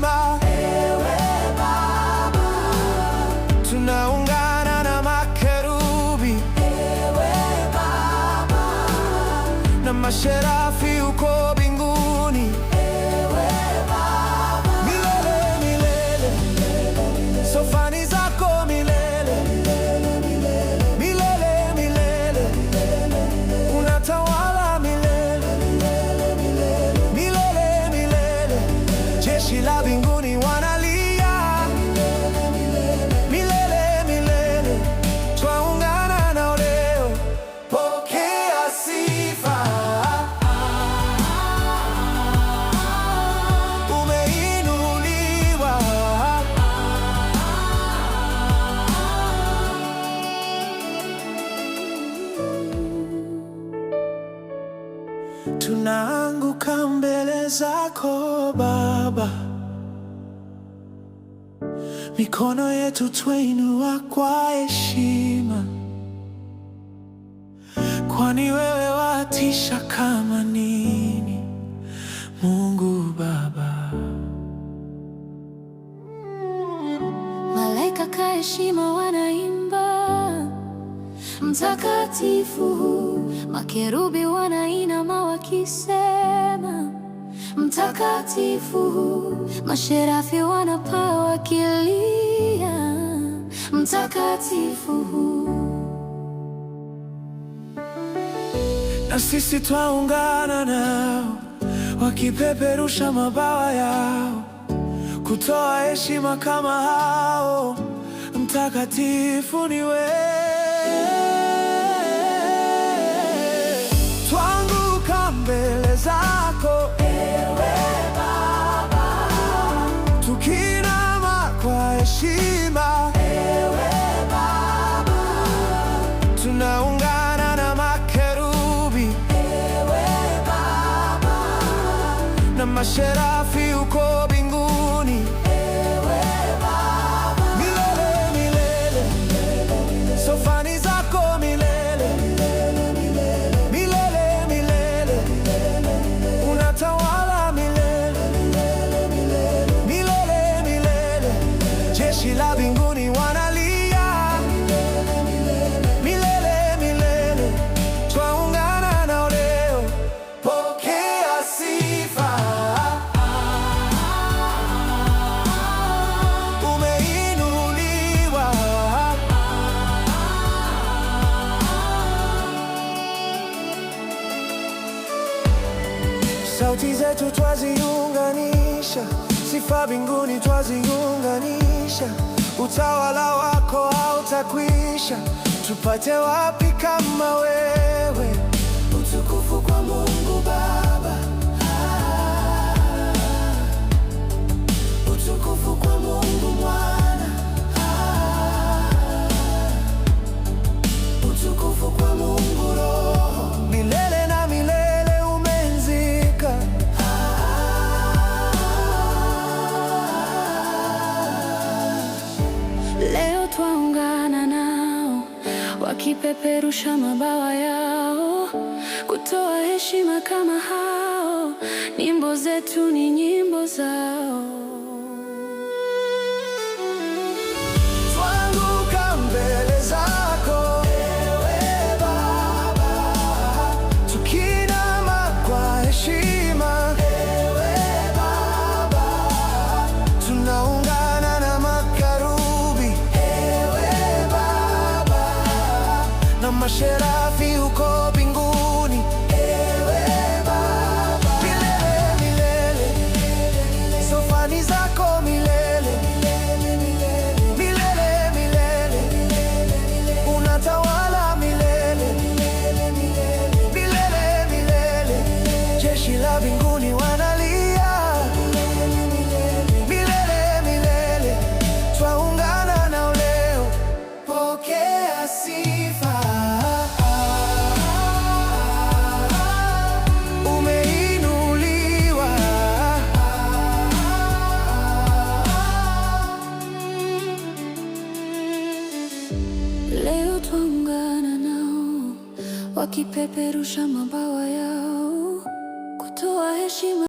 heshima. Ewe Baba, tunaungana na makerubi. Ewe Baba, na masherafi huko mbinguni. Ewe Baba, milele milele, sofani zako milele, milele milele, unatawala milele, milele milele. Jeshi la mbinguni wanalia milele milele, twaungana nao leo. Pokea sifa, umeinuliwa. Tunaanguka mbele zako Baba, mikono yetu twainua kwa heshima, kwani wewe watisha kama nini, Mungu Baba. Malaika kwa heshima wanaimba mtakatifu, makerubi wanainama wakisema mtakatifu, masherafi wanapaa wakilia mtakatifu. Na sisi twaungana nao wakipeperusha mabawa yao, kutoa heshima kama hao. Mtakatifu ni wewe, twaanguka mbele zako ewe Baba, tukiinama kwa heshima. Ewe Baba, tunaungana na makerubi. Ewe Baba, na masherafi huko mbinguni. Ewe Baba, milele milele, sofani zako milele, milele milele, unatawala milele, milele milele. Jeshi la mbinguni wanalia milele milele, twaungana nao leo. Pokea sifa, umeinuliwa. Sauti zetu twaziunganisha, sifa mbinguni twaziunganisha. Utawala wako hautakwisha, tupate wapi kama wewe? Utukufu kwa Mungu Baba, utukufu kwa Mungu Mwana, utukufu kwa Mungu Roho, milele na milele umenzika. Leo twaungana nao wakipeperusha mabawa yao, kutoa heshima kama hao. Nyimbo zetu ni nyimbo zao. Twaanguka mbele zako ewe Baba, tukiinama kwa heshima. Ewe Baba, tunaungana na makerubi. Ewe Baba, na masherafi huko mbinguni. Ewe Baba, milele milele, sofani zako milele, milele milele, unatawala milele, milele milele. Jeshi la mbinguni wanalia milele milele, twaungana nao leo. Pokea sifa, umeinuliwa. Leo twaungana nao wakipeperusha mabawa yao, kutoa heshima